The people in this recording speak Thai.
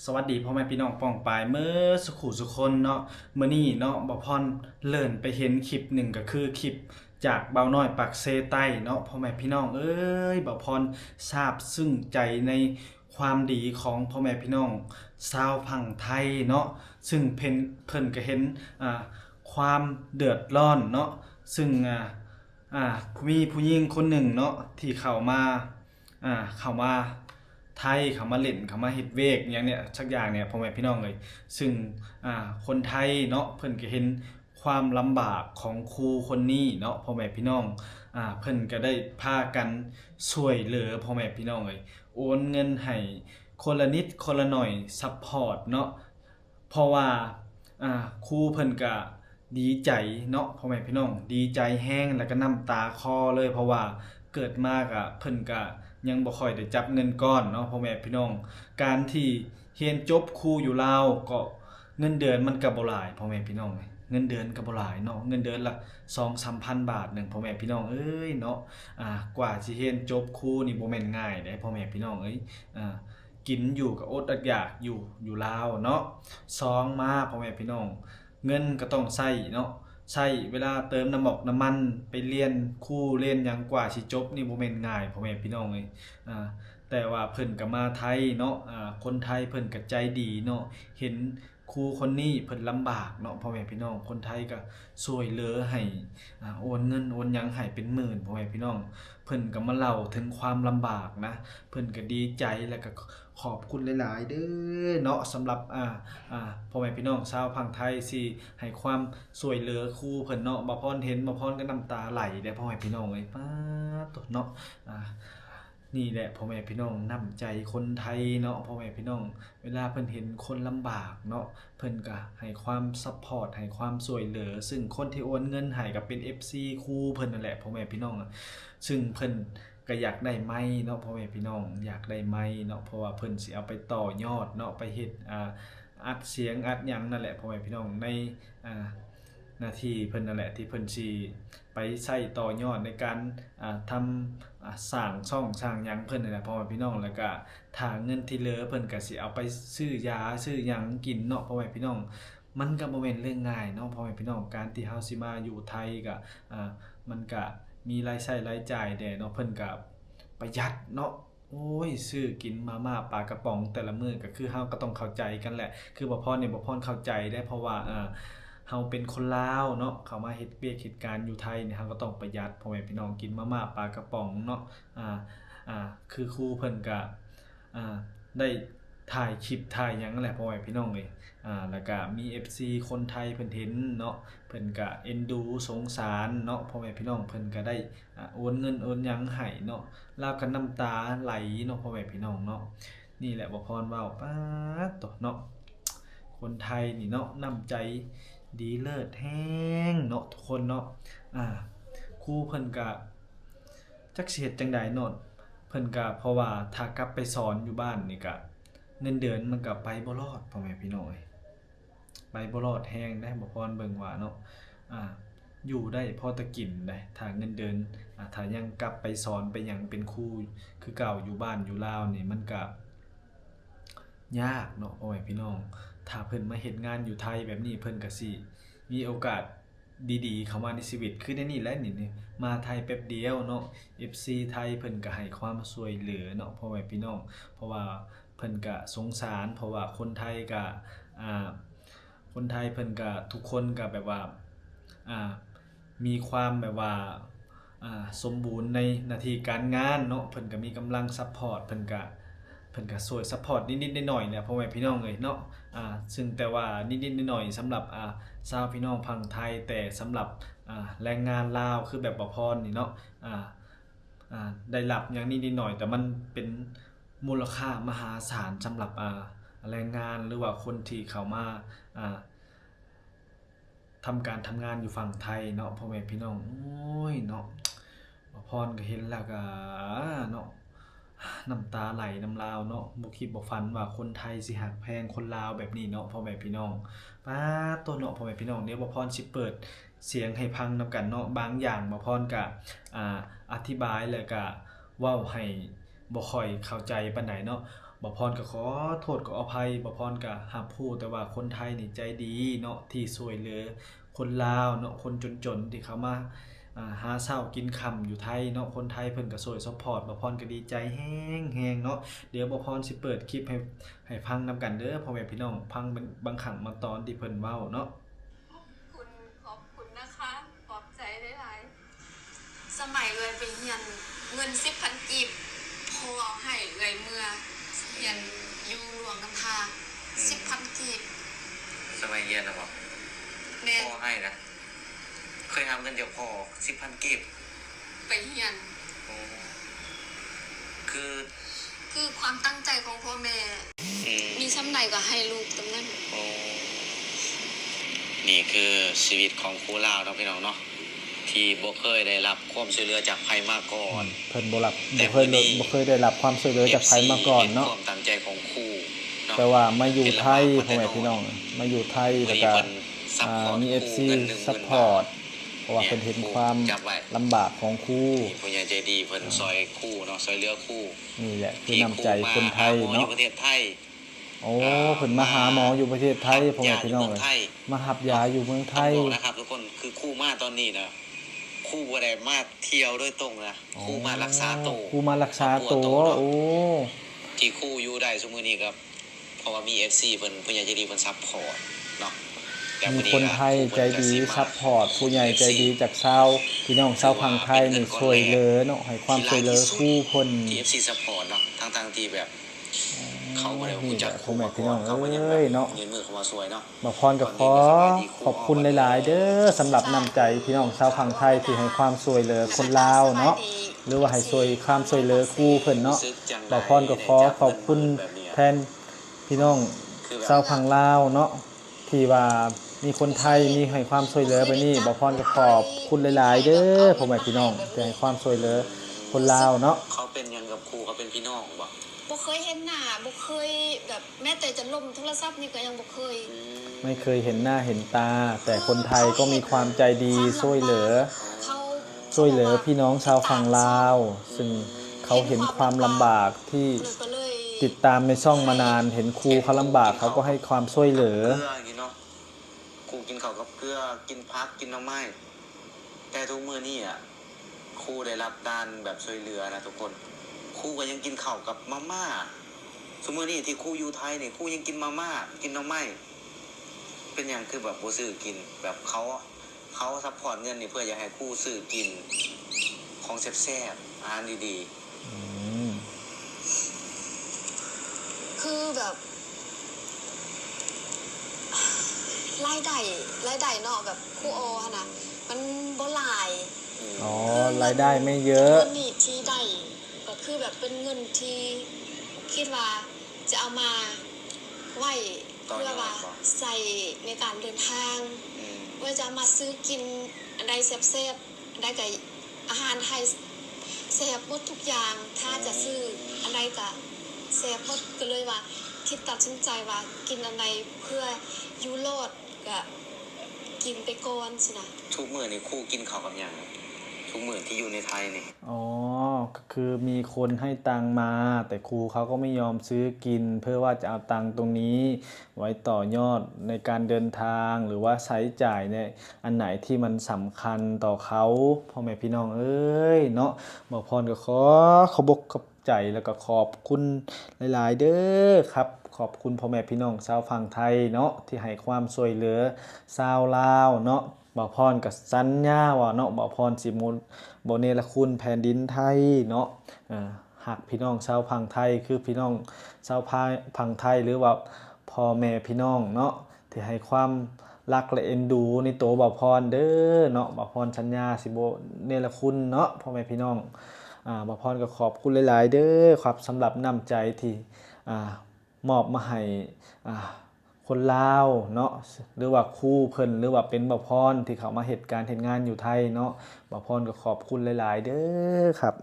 สวัสดีพ่อแม่พี่น้องป้องปายเมื่อสุขุสุคนเนาะมื้อนี้เนาะบ่พรเลิ่นไปเห็นคลิปหนึ่งก็คือคลิปจากเบาน้อยปักเซใต้เนาะพ่อแม่พี่น้องเอ้ยบ่พรทราบซึ้งใจในความดีของพ่อแม่พี่น้องชาวฝั่งไทยเนาะซึ่งเพิ่นก็เห็นความเดือดร้อนเนาะซึ่งมีผู้หญิงคนหนึ่งเนาะที่เข้ามาไทยเขามาเล่นเขามาเฮ็ดเวกอย่างเนี้ยสักอย่างเนี่ยพ่อแม่พี่น้องเลยซึ่งคนไทยเนาะเพิ่นก็เห็นความลำบากของครูคนนี้เนาะพ่อแม่พี่น้องเพิ่นก็ได้พากันช่วยเหลือพ่อแม่พี่น้องเลยโอนเงินให้คนละนิดคนละหน่อยซัปพอร์ตเนาะเพราะว่าครูเพิ่นก็ดีใจเนาะพ่อแม่พี่น้องดีใจแห้งแล้วก็น้ำตาคลอเลยเพราะว่าเกิดมากเพิ่นก็ยังบ่ค่อยได้จับเงินก้อนเนาะพ่อแม่พี่น้องการที่เรียนจบครูอยู่ลาวก็เงินเดือนมันก็บ่หลายพ่อแม่พี่น้องเงินเดือนก็บ่หลายเนาะเงินเดือนละ 2-3,000 บาทนึงพ่อแม่พี่น้องเอ้ยเนาะกว่าสิเรียนจบครูนี่บ่แม่นง่ายเด้พ่อแม่พี่น้องเอ้ยกินอยู่ก็อดอยากอยู่ลาวเนาะสองมาพ่อแม่พี่น้องเงินก็ต้องใช้เนาะใช้เวลาเติมน้ำน้ำมันไปเรียนครูเรียนหยังกว่าสิจบนี่บ่แม่นง่ายพ่อแม่พี่น้องเอ้ยแต่ว่าเพิ่นก็มาไทยเนาะคนไทยเพิ่นก็ใจดีเนาะเห็นครูคนนี้เพิ่นลำบากเนาะพ่อแม่พี่น้องคนไทยก็ช่วยเหลือให้โอนเงินโอนหยังให้เป็นหมื่นพ่อแม่พี่น้องเพิ่นก็มาเล่าถึงความลำบากนะเพิ่นก็ดีใจแล้วก็ขอบคุณหลายๆเด้อเนาะสำหรับพ่อแม่พี่น้องชาวฝั่งไทยที่ให้ความช่วยเหลือครูเพิ่นเนาะบ่พรเห็นบ่พรก็น้ำตาไหลเด้อพ่อแม่พี่น้องเอ้ยป๊าดโตเนาะนี่แหละพ่อแม่พี่น้องน้ำใจคนไทยเนาะพ่อแม่พี่น้องเวลาเพิ่นเห็นคนลำบากเนาะเพิ่นก็ให้ความซัปพอร์ตให้ความช่วยเหลือซึ่งคนที่โอนเงินให้ก็เป็น FC ครูเพิ่นนั่นแหละพ่อแม่พี่น้องซึ่งเพิ่นก็อยากได้ไม้เนาะพ่อแม่พี่น้องอยากได้ไม้เนาะเพราะว่าเพิ่นสิเอาไปต่อยอดเนาะไปเฮ็ดอัดเสียงอัดหยังนั่นแหละพ่อแม่พี่น้องในอ่าหน้าที่เพิ่นนั่นแหละที่เพิ่นสิไปใช้ต่อยอดในการทำสร้างช่องสร้างหยังเพิ่นนั่นแหละพ่อแม่พี่น้องแล้วก็ถ้าเงินที่เหลือเพิ่นก็สิเอาไปซื้อยาซื้อหยังกินเนาะพ่อแม่พี่น้องมันก็บ่แม่นเรื่องง่ายเนาะพ่อแม่พี่น้องการที่เฮาสิมาอยู่ไทยก็มันก็มีรายใช้รายจ่ายแน่เนาะเพิ่นก็ประหยัดเนาะโอ้ยซื้อกินมาม่าปลากระป๋องแต่ละมื้อก็คือเฮาก็ต้องเข้าใจกันแหละคือบ่พรนี่บ่พรเข้าใจได้เพราะว่าเฮาเป็นคนลาวเนาะเข้ามาเฮ็ดเวียกเฮ็ดการอยู่ไทยนี่เฮาก็ต้องประหยัดพ่อแม่พี่น้องกินมาม่าปลากระป๋องเนาะอ่าคือครูเพิ่นก็ได้ถ่ายคลิปถ่ายหยังนั่นแหละพ่อแม่พี่น้องเอ้ยแล้วก็มี FC คนไทยเพิ่นเห็นเนาะเพิ่นก็เอ็นดูสงสารเนาะพ่อแม่พี่น้องเพิ่นก็ได้โอนเงินโอนหยังให้เนาะลาวก็น้ำตาไหลเนาะพ่อแม่พี่น้องเนาะนี่แหละบ่พรเว้าป๊าดโตเนาะคนไทยนี่เนาะน้ำใจดีเลิศแรงเนาะทุกคนเนาะอ่าครูเพิ่นก็จักสิเฮ็ดจั่งใดเนาะเพิ่นก็เพราะว่าถ้ากลับไปสอนอยู่บ้านนี่ก็เงินเดือนมันก็ไปบ่รอดพ่อแม่พี่น้องเอ้ยไปบ่รอดแรงได้บ่พรเบิ่งว่าเนาะอ่าอยู่ได้พอแต่กินได้ถ้าเงินเดือนถ้ายังกลับไปสอนไปหยังเป็นครูคือเก่าอยู่บ้านอยู่ลาวนี่มันก็ยากเนาะพ่อแม่พี่น้องถ้าเพิ่นมาเฮ็ดงานอยู่ไทยแบบนี้เพิ่นก็สิมีโอกาสดีๆเข้ามาในชีวิตคือในนี่แหละนี่มาไทยแป๊บเดียวเนาะ FC ไทยเพิ่นก็ให้ความช่วยเหลือเนาะพ่อแม่พี่น้องเพราะว่าเพิ่นก็สงสารเพราะว่าคนไทยก็อ่าคนไทยเพิ่นก็ทุกคนก็แบบว่าอ่ามีความแบบว่าสมบูรณ์ในหน้าที่การงานเนาะเพิ่นก็มีกำลังซัปพอร์ตเพิ่นก็ช่วยซัปพอร์ตนิดๆหน่อยๆเนี่ยพ่อแม่พี่น้องเอ้ยเนาะซึ่งแต่ว่านิดๆหน่อยๆสำหรับชาวพี่น้องฝั่งไทยแต่สำหรับแรงงานลาวคือแบบบ่พรนี่เนาะอ่าได้รับหยังนิดๆหน่อยๆแต่มันเป็นมูลค่ามหาศาลสำหรับแรงงานหรือว่าคนที่เข้ามาอ่าทำการทำงานอยู่ฝั่งไทยเนาะพ่อแม่พี่น้องโอ้ยเนาะบ่พรก็เห็นแล้วก็เนาะ น้ำตาไหลนำลาวเนาะบ่คิดบ่ฝันว่าคนไทยสิฮักแพงคนลาวแบบนี้เนาะพ่อแม่พี่น้องป๊าดโตเนาะพ่อแม่พี่น้องเดี๋ยวบ่พรสิเปิดเสียงให้ฟังนำกันเนาะบางอย่างบ่พรก็อธิบายแล้วก็เว้าให้บ่ค่อยเข้าใจปานใดเนาะบ่ บ่พรก็ขอโทษขออภัยบ่พรก็รับรู้แต่ว่าคนไทยนี่ใจดีเนาะที่ช่วยเหลือคนลาวเนาะคนจนๆที่เขามาหาเช้ากินค่ำอยู่ไทยเนาะคนไทยเพิ่นก็ช่วยซัปพอร์ตบ่พรก็ดีใจแรงๆเนาะเดี๋ยวบ่พรสิเปิดคลิปให้ฟังนำกันเด้อพ่อแม่พี่น้องฟังบางครั้งบางตอนที่เพิ่นเว้าเนาะขอบคุณนะคะขอบใจหลายๆสมัยเลยไปเรียนเงิน10,000 กีบพอเอาให้เลยเมื่อเรียนอยู่หลวงน้ำทา10,000 กีบสมัยเรียนนะบอก แม่ พ่อให้นะเคยทำเงินเดี๋ยวพอ10,000 กีบไปเรียนโอ้คือความตั้งใจของพ่อแม่มีซ้ำใดก็ให้ลูกตรงนั้นโอ้นี่คือชีวิตของครูลาวเนาะพี่น้องเนาะที่บ่เคยได้รับความช่วยเหลือจากใครมาก่อนเพิ่นบ่เคยได้รับความช่วยเหลือจากใครมาก่อนเนาะความตั้งใจของครูเนาะแต่ว่ามาอยู่ไทยพ่อแม่พี่น้องมาอยู่ไทยแล้วก็มี FC ซัพพอร์ตเพราะว่าเพิ่นเห็นความลำบากของครูผู้ใหญ่ใจดีเพิ่นซอยครูเนาะซอยเหลือครูนี่แหละคือน้ำใจคนไทยเนาะประเทศไทยโอ้เพิ่นมาหาหมออยู่ประเทศไทยพ่อแม่พี่น้องมารับยาอยู่เมืองไทยบอกนะครับทุกคนคือครูมาตอนนี้นะครูบ่ได้มาเที่ยวโดยตรงนะครูมารักษาตัวครูมารักษาตัวโอ้ที่ครูอยู่ได้ซุมื้อนี้ครับเพราะว่ามี FC เพิ่นผู้ใหญ่ใจดีเพิ่นซัพพอร์ตเนาะมีคนไทยใจดีซัพพอร์ตผู้ใหญ่ใจดีจากชาวพี่น้องชาวพังไทยนี่ช่วยเหลือเนาะให้ความช่วยเหลือคู่คน FC ซัพพอร์ตเนาะทั้งที่แบบเขาบ่ได้รู้จักพ่อแม่พี่น้องเอ้ยเนาะเงินมือเข้ามาช่วยเนาะบ่พรก็ขอบคุณหลายๆเด้อสำหรับน้ำใจพี่น้องชาวพังไทยที่ให้ความช่วยเหลือคนลาวเนาะหรือว่าให้ช่วยความช่วยเหลือคู่เพิ่นเนาะบ่พรก็ขอบคุณแทนพี่น้องชาวพังลาวเนาะที่ว่ามีคนไทยมีให้ความช่วยเหลือไปนี่บ่พรก็ขอบคุณหลายๆเด้อพ่อแม่พี่น้องที่ให้ความช่วยเหลือคนลาวเนาะเขาเป็นหยังกับครูเขาเป็นพี่น้องบ่เคยเห็นหน้าบ่เคยแบบแม้แต่จะล่มโทรศัพท์นี่ก็ยังบ่เคยไม่เคยเห็นหน้าเห็นตาแต่คนไทยก็มีความใจดีช่วยเหลือพี่น้องชาวฝั่งลาวซึ่งเขาเห็นความลำบากที่ติดตามในช่องมานานเห็นครูเขาลำบากเขาก็ให้ความช่วยเหลือครูกินข้าวกับเกลือกินผักกินหน่อไม้แต่ทุกมื้อนี้อ่ะครูได้รับการแบบช่วยเหลือนะทุกคนครูก็ยังกินข้าวกับมาม่าสมมุตินี่ที่ครูอยู่ไทยนี่ครูยังกินมาม่ากินหน่อไม้เป็นอย่างคือแบบบ่ซื้อกินแบบเขาซัพพอร์ตเงินนี่เพื่ออยากให้ครูซื้อกินของแซ่บๆอาหารดีๆคือแบบรายได้เนาะแบบครูโอหั่นน่ะมันบ่หลายรายได้ไม่เยอะนี่ที่ได้ก็คือแบบเป็นเงินที่คิดว่าจะเอามาไว้เพื่อว่าใส่ในการเดินทางว่าจะมาซื้อกินอันใดแซ่บๆอันใดก็อาหารไทยแซ่บหมดทุกอย่างถ้าจะซื้ออันใดก็แซ่บหมดก็เลยว่าคิดตัดสินใจว่ากินอันใดเพื่ออยู่รอดก็กินไปก่อนสินะทุกมื้อนี่ครูกินข้าวกับหยังทุกมื้อที่อยู่ในไทยนี่ก็คือมีคนให้ตังมาแต่ครูเขาก็ไม่ยอมซื้อกินเพื่อว่าจะเอาตังตรงนี้ไว้ต่อยอดในการเดินทางหรือว่าใช้จ่ายในอันไหนที่มันสำคัญต่อเขาพ่อแม่พี่น้องเอ้ยเนาะบ่พรก็ขอบใจแล้วก็ขอบคุณหลายๆเด้อครับขอบคุณพ่อแม่พี่น้องชาวฝั่งไทยเนาะที่ให้ความช่วยเหลือชาวลาวเนาะบ่พรก็สัญญาว่าเนาะบ่พรสิบ่เนรคุณแผ่นดินไทยเนาะหากพี่น้องชาวฝั่งไทยคือพี่น้องชาวฝั่งไทยหรือว่าพ่อแม่พี่น้องเนาะที่ให้ความรักและเอ็นดูในตัวบ่พรเด้อเนาะบ่พรสัญญาสิบ่เนรคุณเนาะพ่อแม่พี่น้องบ่พรก็ขอบคุณหลายๆเด้อครับสำหรับน้ำใจที่มอบมาให้คนลาวเนาะหรือว่าครูเพิ่นหรือว่าเป็นบ่พรที่เขามาเฮ็ดงานอยู่ไทยเนาะบ่พรก็ขอบคุณหลายๆเด้อครับ